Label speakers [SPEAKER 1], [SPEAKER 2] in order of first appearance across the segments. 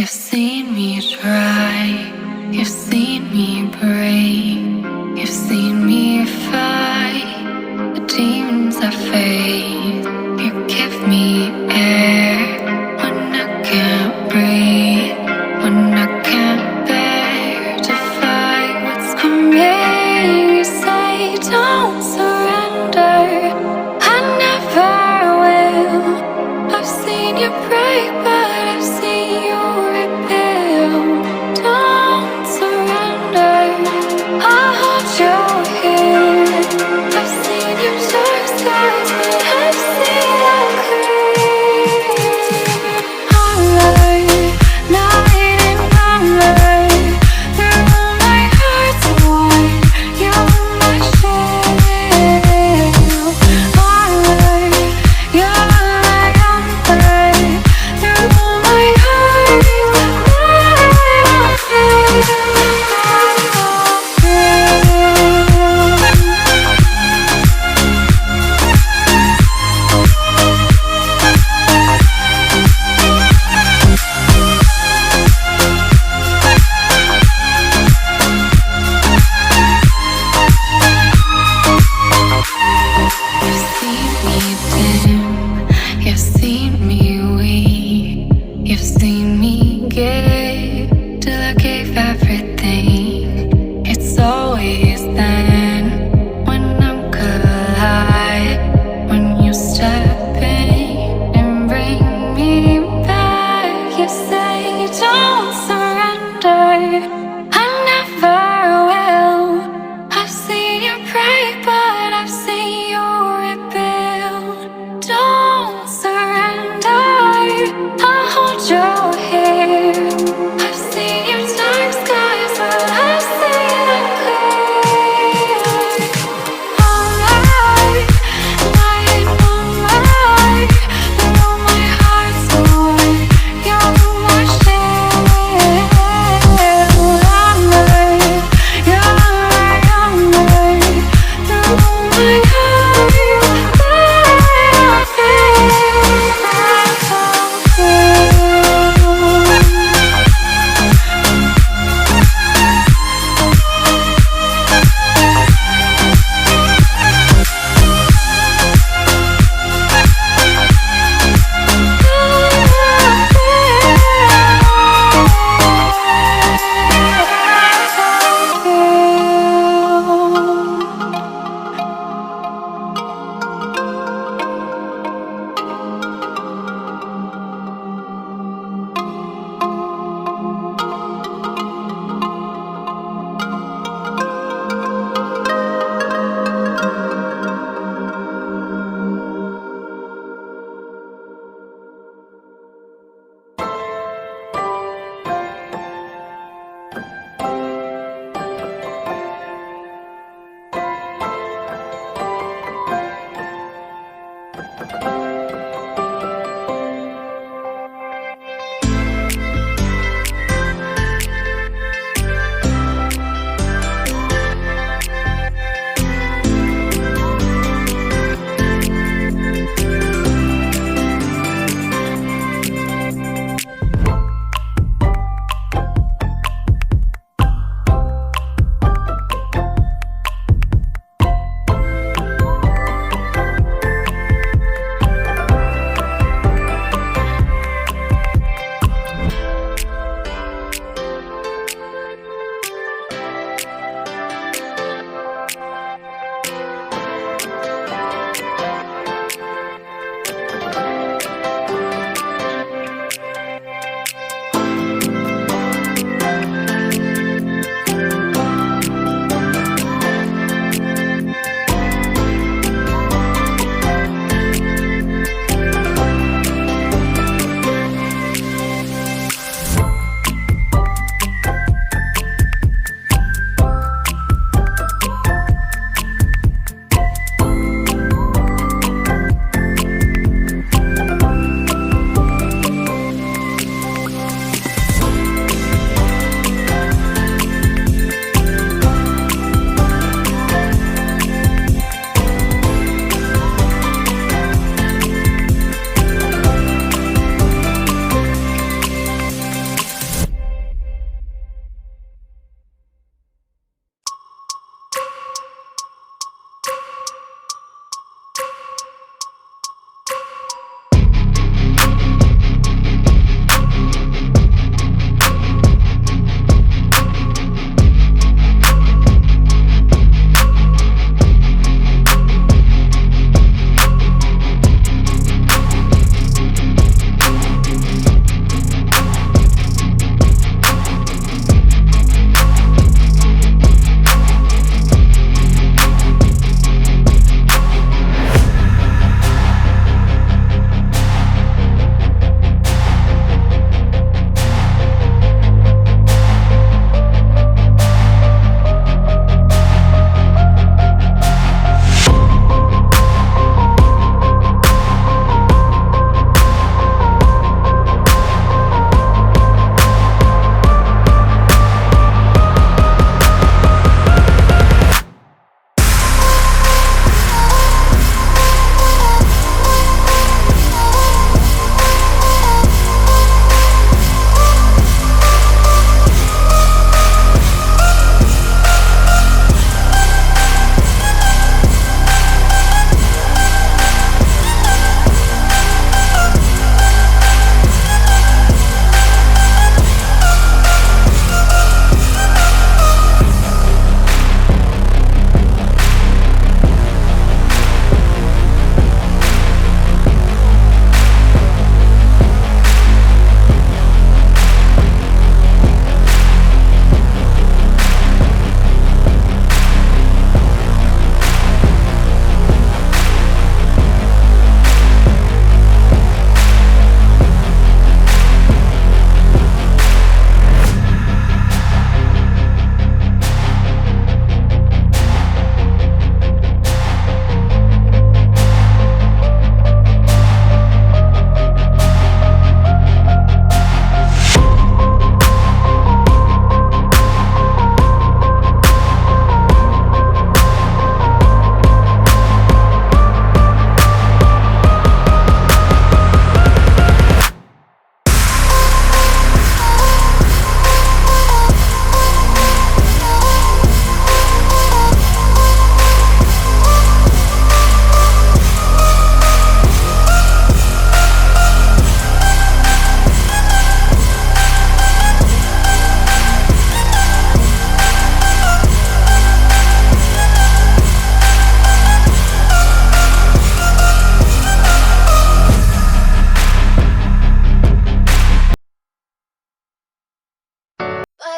[SPEAKER 1] You've seen me try, you've seen me break, you've seen me fight the demons I face. You give me air when I can't breathe, when I can't bear to fight what's coming. You say don't surrender, I never will. I've seen you break, but I've seen you rebuild. Don't surrender, I'll hold your hand. I've seen your dark skies, but I've seen them clear. Alright, night and number, through my heart's wide, you're my shield. Alright, you're my umbrella, through my heart, you've seen me dim, you've seen me weak, you've seen me give till I gave everything. It's always then when I'm collide, when you step in and bring me back. You say don't surrender, I never will. I've seen you break, but I've seen you rebuild. Don't surrender, I'll hold your hand. I've seen your dark skies, but I've seen them clear. Alright, night and moonlight, through my heart's door, you're my shield.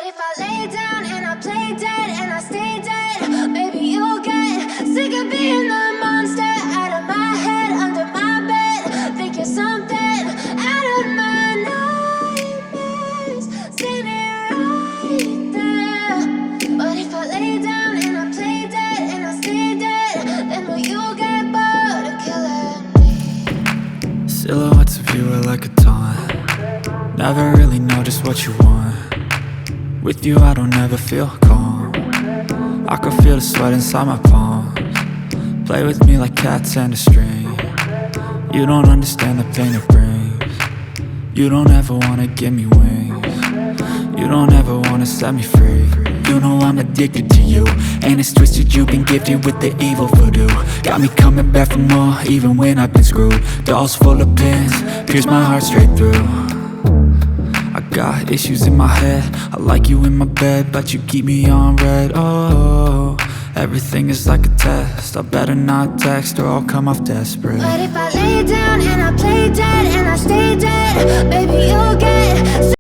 [SPEAKER 1] if I lay down and I play dead and I stay dead, maybe you'll get sick of being the monster out of my head, under my bed. Think you're something out of my nightmares, seen it right there. But if I lay down and I play dead and I stay dead, then will you get bored of killing me?
[SPEAKER 2] Silhouettes of you are like a taunt. Never really know just what you want. With you I don't ever feel calm. I can feel the sweat inside my palms. Play with me like cats and a string. You don't understand the pain it brings. You don't ever wanna give me wings. You don't ever wanna set me free. You know I'm addicted to you, and it's twisted, you've been gifted with the evil voodoo. Got me coming back for more, even when I've been screwed. Dolls full of pins, pierce my heart straight through. I got issues in my head, I like you in my bed, but you keep me on red. Oh, everything is like a test, I better not text or I'll come off desperate.
[SPEAKER 1] But if I lay down and I play dead and I stay dead, baby you'll get